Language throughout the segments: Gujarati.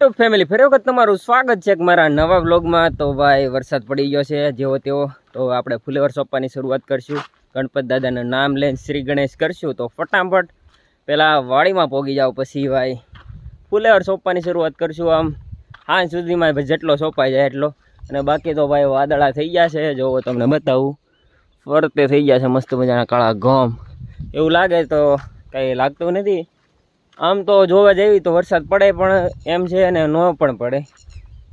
તો ફેમિલી ફરી વખત તમારું સ્વાગત છે મારા નવા વ્લોગમાં। તો ભાઈ વરસાદ પડી ગયો છે જેવો તેવો, તો આપણે ફુલેવર સોંપવાની શરૂઆત કરશું। ગણપત દાદાનું નામ લઈને શ્રી ગણેશ કરશું। તો ફટાફટ પહેલાં વાડીમાં પોગી જાઓ, પછી ભાઈ ફુલેવર સોંપવાની શરૂઆત કરશું। આમ હાંજ સુધીમાં ભાઈ જેટલો સોંપાઈ જાય એટલો, અને બાકી તો ભાઈ વાદળા થઈ ગયા છે, જો તમને બતાવું ફરતે થઈ ગયા છે મસ્ત મજાના કાળા ઘઉં। એવું લાગે તો કંઈ લાગતું નથી। આમ તો જોવા જેવી તો વરસાદ પડે પણ એમ છે અને ન પણ પડે,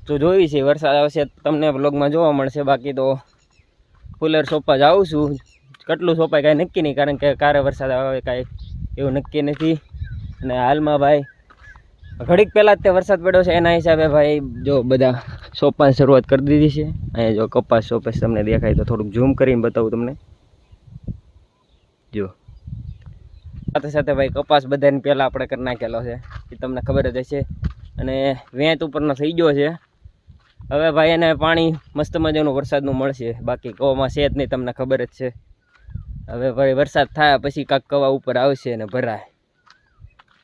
તો જોઈ છે વરસાદ આવશે તમને બ્લોગમાં જોવા મળશે। બાકી તો ફુલેવર સોંપવા જાઉં છું, કેટલું સોંપાય કાંઈ નક્કી નહીં, કારણ કે ક્યારે વરસાદ આવે કાંઈ એવું નક્કી નથી। અને હાલમાં ભાઈ ઘડીક પહેલાં જ તે વરસાદ પડ્યો છે, એના હિસાબે ભાઈ જો બધા સોંપવાની શરૂઆત કરી દીધી છે। અહીંયા જો કપાસ સોંપે તમને દેખાય તો થોડુંક ઝૂમ કરીને બતાવું તમને, જો સાથે સાથે ભાઈ કપાસ બધાને પહેલાં આપણે કરી નાખેલો છે, એ તમને ખબર જ હશે। અને વેચ ઉપરનો થઈ ગયો છે, હવે ભાઈ એને પાણી મસ્ત મજાનું વરસાદનું મળશે, બાકી કવામાં છે જ નહીં, તમને ખબર જ છે। હવે ભાઈ વરસાદ થાય પછી કાંક કવા ઉપર આવશે અને ભરાય।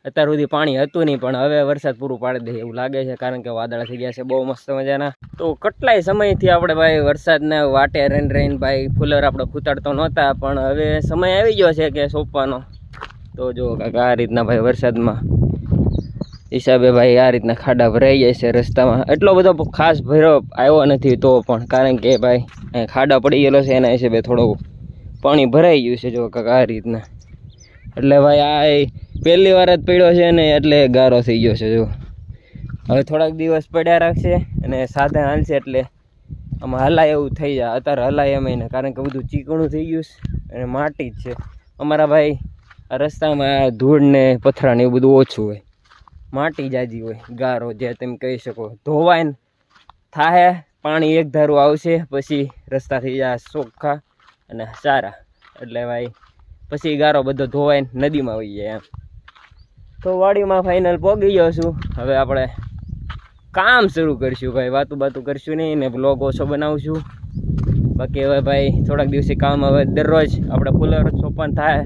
અત્યાર સુધી પાણી હતું નહીં, પણ હવે વરસાદ પૂરું પાડી દે એવું લાગે છે, કારણ કે વાદળા થઈ ગયા છે બહુ મસ્ત મજાના। તો કેટલાય સમયથી આપણે ભાઈ વરસાદના વાટે રહીને ભાઈ ફુલેવર આપણે ખૂતાડતો નહોતા, પણ હવે સમય આવી ગયો છે કે સોંપવાનો। તો જો કાકા આ રીતના ભાઈ વરસાદમાં હિસાબે ભાઈ આ રીતના ખાડા ભરાઈ જાય છે રસ્તામાં। એટલો બધો ખાસ ભર્યો આવ્યો નથી તો પણ, કારણ કે ભાઈ ખાડા પડી ગયેલો છે, એના હિસાબે થોડું પાણી ભરાઈ ગયું છે જો કાકા આ રીતના। એટલે ભાઈ આ પહેલી વાર જ પડ્યો છે ને, એટલે ગારો થઈ ગયો છે જો। હવે થોડાક દિવસ પડ્યા રાખશે અને સાધન હાલશે એટલે આમાં હલાય એવું થઈ જાય। અત્યારે હલાય એમ ને, કારણ કે બધું ચીકણું થઈ ગયું છે અને માટી જ છે અમારા ભાઈ। આ રસ્તામાં ધૂળ ને પથરા ને એવું બધું ઓછું હોય, માટી જાજી હોય, ગારો જે તમે કહી શકો। ધોવાય ને થાહે, પાણી એક ધારું આવશે, પછી રસ્તા થઈ જાય ચોખ્ખા અને સારા, એટલે ભાઈ પછી ગારો બધો ધોવાય નદીમાં વહી જાય એમ। તો વાડીમાં ફાઇનલ પહોંચી ગયો છું, હવે આપણે કામ શરૂ કરીશું ભાઈ, વાતું કરશું નહીં ને બ્લોગ ઓછો બનાવશું। બાકી હવે ભાઈ થોડાક દિવસે કામ, હવે દરરોજ આપણે ફુલેવર સોંપવાનું થાય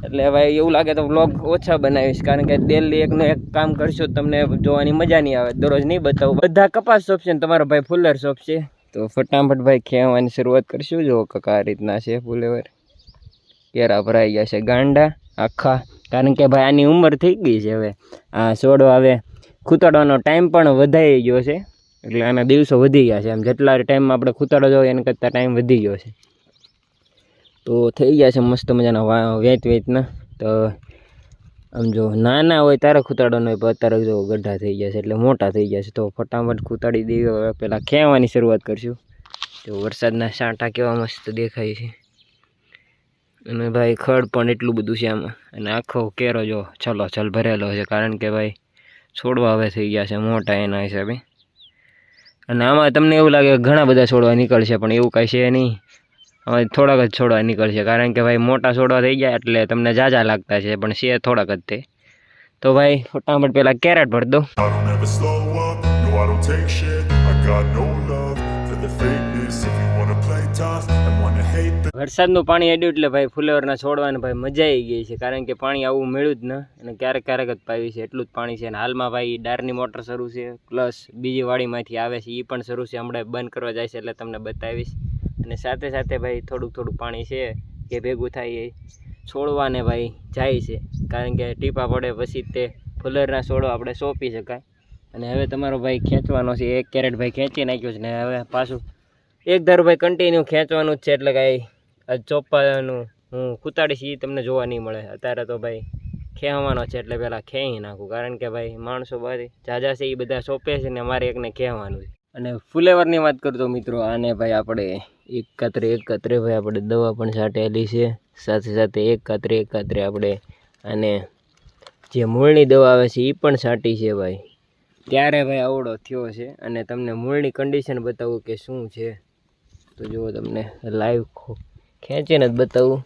એટલે ભાઈ એવું લાગે તો વ્લોગ ઓછા બનાવીશ, કારણ કે ડેલી એકનું એક કામ કરશો તમને જોવાની મજા નહીં આવે, દરરોજ નહીં બતાવું। બધા કપાસ સોંપશે ને તમારો ભાઈ ફુલેવર સોંપશે। તો ફટાફટ ભાઈ ખેવાની શરૂઆત કરશું। જો કાકા આ રીતના છે ફુલેવર, કેરા ભરાઈ ગયા છે ગાંડા આખા, કારણ કે ભાઈ આની ઉંમર થઈ ગઈ છે, હવે આ છોડવા હવે ખૂતાડવાનો ટાઈમ પણ વધાઈ ગયો છે, એટલે આના દિવસો વધી ગયા છે એમ, જેટલા ટાઈમમાં આપણે ખૂતાડો જાવ એના કરતાં ટાઈમ વધી ગયો છે। તો થઈ ગયા છે મસ્ત મજાના વેચના। તો આમ જો નાના હોય ત્યારે ખૂતાડવાનો હોય, પણ અત્યારે જો ગઢા થઈ ગયા છે એટલે મોટા થઈ ગયા છે। તો ફટાફટ ખૂતાડી દેવી, હવે પહેલાં ખેવાની શરૂઆત કરશું। તો વરસાદના છાંટા કેવા મસ્ત દેખાય છે, અને ભાઈ ખડ પણ એટલું બધું છે આમાં, અને આખો કેરો જો છલો છલ ભરેલો છે, કારણ કે ભાઈ છોડવા હવે થઈ ગયા છે મોટા એના હિસાબે। અને આમાં તમને એવું લાગે ઘણા બધા છોડવા નીકળશે, પણ એવું કાંઈ છે નહીં, હવે થોડાક જ છોડવા નીકળશે, કારણ કે ભાઈ મોટા છોડવા થઈ ગયા એટલે તમને ઝાઝા લાગતા છે, પણ છે થોડાક જ તે। તો ભાઈ ફટાફટ પહેલાં કેરેટ ભર દો। વરસાદનું પાણી અડ્યું એટલે ભાઈ ફુલેવરના છોડવાને ભાઈ મજા આવી ગઈ છે, કારણ કે પાણી આવું મળ્યું જ ન, અને ક્યારેક ક્યારેક જ પાવી છે, એટલું જ પાણી છે। અને હાલમાં ભાઈ ડારની મોટર શરૂ છે, પ્લસ બીજી વાડીમાંથી આવે છે એ પણ શરૂ છે, હમણાં બંધ કરવા જાય છે એટલે તમને બતાવીશ। અને સાથે સાથે ભાઈ થોડુંક પાણી છે કે ભેગું થાય એ છોડવાને ભાઈ જાય છે, કારણ કે ટીપા પડે પછી તે ફુલેવરના છોડવા આપણે સોંપી શકાય। અને હવે તમારો ભાઈ ખેંચવાનો છે, એક કેરેટ ભાઈ ખેંચી નાખ્યો છે ને હવે પાછું એક ધારું ભાઈ કન્ટિન્યુ ખેંચવાનું જ છે, એટલે કાંઈ આ ચોપ્પાનું હું ખૂતાડીશ એ તમને જોવા નહીં મળે। અત્યારે તો ભાઈ ખેવાનો છે એટલે પહેલાં ખેંચી નાખું, કારણ કે ભાઈ માણસો ભાઈ ઝાઝા છે એ બધા સોંપે છે ને મારે એકને ખેવાનું છે। અને ફુલેવરની વાત કરતો મિત્રો, આને ભાઈ આપણે એકાત્રે ભાઈ આપણે દવા પણ છાંટેલી છે, સાથે સાથે એકાત્રે આપણે આને જે મૂળની દવા આવે છે એ પણ છાંટી છે ભાઈ, ત્યારે ભાઈ આવડો થયો છે। અને તમને મૂળની કન્ડિશન બતાવું કે શું છે, તો જુઓ તમને લાઈવ ખેંચીને જ બતાવું।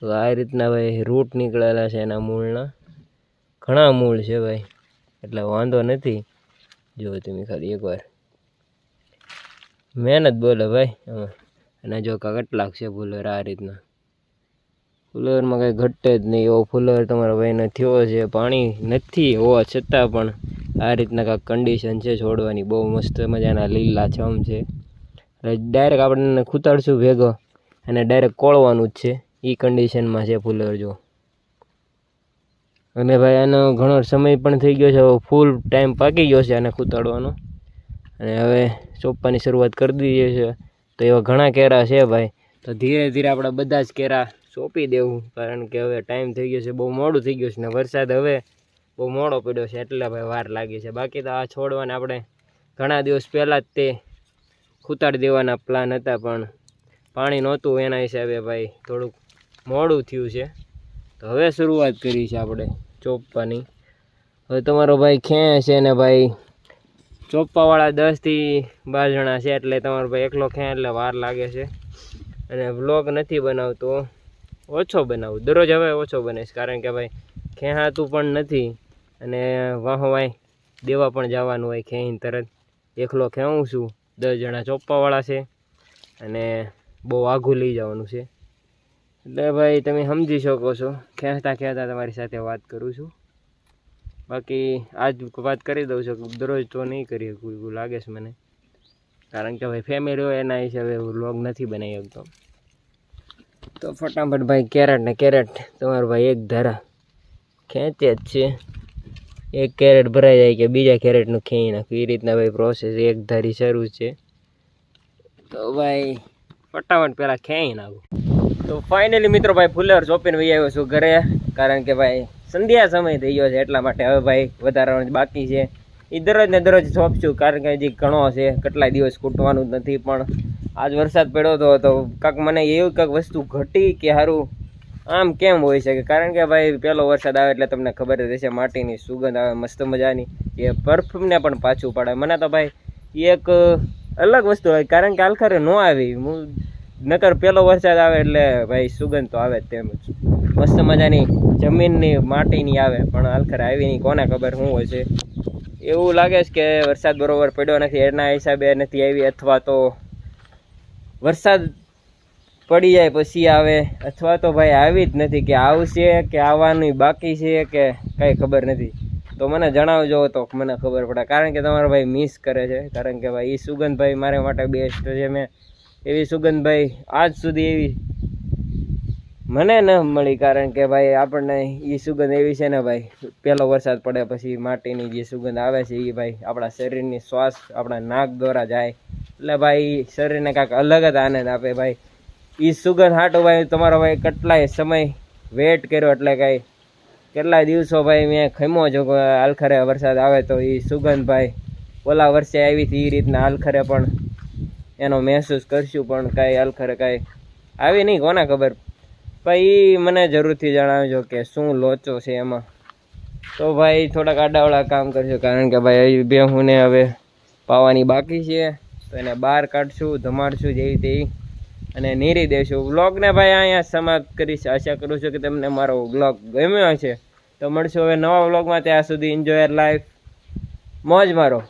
તો આ રીતના ભાઈ રૂટ નીકળેલા છે એના મૂળના, ઘણા મૂળ છે ભાઈ, એટલે વાંધો નથી। જુઓ તમે ખાલી એકવાર મહેનત બોલે ભાઈ આમાં। અને જો કેટલાક છે ફુલેવર આ રીતના, ફુલેવરમાં કંઈ ઘટે જ નહીં એવો ફુલેવર તમારા ભાઈને થયો છે, પાણી નથી હોવા છતાં પણ આ રીતના કાંઈક કન્ડિશન છે છોડવાની, બહુ મસ્ત મજાના લીલા છમ છે. ડાયરેક્ટ આપણે ખૂતાડશું ભેગો અને ડાયરેક્ટ કોળવાનું જ છે, એ કન્ડિશનમાં છે ફુલેવર જો. અને ભાઈ આનો ઘણો સમય પણ થઈ ગયો છે, ફૂલ ટાઈમ પાકી ગયો છે આને ખૂતાડવાનો. અને હવે ચોપ્પાની શરૂઆત કરી દઈએ છે. તો એવા ઘણા કેરા છે ભાઈ, તો ધીરે ધીરે આપણે બધા જ કેરા સોંપી દેવું, કારણ કે હવે ટાઈમ થઈ ગયો છે, બહુ મોડું થઈ ગયું છે ને વરસાદ હવે બહુ મોડો પડ્યો છે એટલે ભાઈ વાર લાગી છે. બાકી તો આ છોડવાને આપણે ઘણા દિવસ પહેલાં જ તે ખૂતાડી દેવાના પ્લાન હતા, પણ પાણી નહોતું એના હિસાબે ભાઈ થોડુંક મોડું થયું છે. તો હવે શરૂઆત કરી છે આપણે ચોપવાની. હવે તમારો ભાઈ ખેં છે ને ભાઈ ચોપ્પાવાળા 10 થી 12 જણા છે, એટલે તમારો ભાઈ એકલો ખેં એટલે વાર લાગે છે. અને વ્લોગ નથી બનાવતો, ઓછો બનાવું દરરોજ, હવે ઓછો બનાવીશ કારણ કે ભાઈ ખેંચાતું પણ નથી અને વાંહવાય દેવા પણ જવાનું હોય. ખેંચીને તરત એકલો ખેવું છું, 10 જણા ચોપ્પાવાળા છે અને બહુ આઘું લઈ જવાનું છે. એટલે ભાઈ તમે સમજી શકો છો, ખેંચતા ખેંચતા તમારી સાથે વાત કરું છું. બાકી આજ વાત કરી દઉં છું, દરરોજ તો નહીં કરી શકું એવું લાગે છે મને, કારણ કે ભાઈ ફેમિલી હોય એના હિસાબે વ્લોગ નથી બનાવી શકતો. તો ફટાફટ ભાઈ કેરેટ ને કેરેટ તમારો ભાઈ એક ધારા ખેંચે જ છે. એક કેરેટ ભરાઈ જાય કે બીજા કેરેટનું ખેંચી નાખ્યું, એ રીતના ભાઈ પ્રોસેસ એક ધારી શરૂ છે. તો ભાઈ ફટાફટ પહેલાં ખેંચી નાખું. તો ફાઇનલી મિત્રો ભાઈ ફુલેવર ચોપીને વહી આવ્યો છું ઘરે, કારણ કે ભાઈ સંધ્યા સમય થઈ ગયો છે એટલા માટે. હવે ભાઈ વધારવાનું બાકી છે, એ દરરોજ ને દરરોજ સોંપશું, કારણ કે હજી ઘણો છે, કેટલાય દિવસ કૂટવાનું જ નથી. પણ આજ વરસાદ પડ્યો હતો તો કાંક મને એવું કાંક વસ્તુ ઘટી કે સારું આમ કેમ હોઈ શકે, કારણ કે ભાઈ પહેલો વરસાદ આવે એટલે તમને ખબર જ હશે, માટીની સુગંધ આવે મસ્ત મજાની, એ પરફ્યુમને પણ પાછું પાડે. મને તો ભાઈ એક અલગ વસ્તુ હોય, કારણ કે આલખરે ન આવી, હું નકર પહેલો વરસાદ આવે એટલે ભાઈ સુગંધ તો આવે જ, તેમ જ મસ્ત મજાની જમીનની માટીની આવે, પણ આલખરે આવી નહીં, કોને ખબર શું હોય છે. એવું લાગે છે કે વરસાદ બરોબર પડ્યો નથી એના હિસાબે નથી આવી, અથવા તો વરસાદ પડી જાય પછી આવે, અથવા તો ભાઈ આવી જ નથી, કે આવશે કે આવવાનું બાકી છે કે કાંઈ ખબર નથી. તો મને જણાવજો તો મને ખબર પડે, કારણ કે તમારો ભાઈ મિસ કરે છે, કારણ કે ભાઈ એ સુગંધ ભાઈ મારા માટે બેસ્ટ છે. મેં એવી સુગંધ ભાઈ આજ સુધી એવી મને ન મળી, કારણ કે ભાઈ આપણને એ સુગંધ એવી છે ને ભાઈ, પહેલો વરસાદ પડે પછી માટીની જે સુગંધ આવે છે એ ભાઈ આપણા શરીરની શ્વાસ આપણા નાક દ્વારા જાય, એટલે ભાઈ શરીરને કાંઈક અલગ જ આનંદ આપે ભાઈ. એ સુગંધ હાટો ભાઈ તમારો ભાઈ કેટલાય સમય વેટ કર્યો, એટલે કાંઈ કેટલાય દિવસો ભાઈ મેં ખમ્યો છો, આલખરે વરસાદ આવે તો એ સુગંધ ભાઈ ઓલા વર્ષે આવી હતી એ રીતના આલખરે પણ એનો મહેસૂસ કરશું, પણ કાંઈ આલખરે કાંઈ આવી નહીં, કોને ખબર. ભાઈ મને જરૂરથી જણાવજો કે શું લોચો છે એમાં. તો ભાઈ થોડાક આડાવાળા કામ કરશું, કારણ કે ભાઈ બેહુને હવે પાવાની બાકી છે, તો એને બહાર કાઢશું, ધમાડશું જેવી તેવી, અને નીરી દઈશું. વ્લોગને ભાઈ અહીંયા સમાપ્ત કરીશ. આશા કરું છું કે તમને મારો વ્લોગ ગમ્યો છે. તો મળશું હવે નવા વ્લોગમાં, ત્યાં સુધી એન્જોય લાઈફ, મોજ મારો.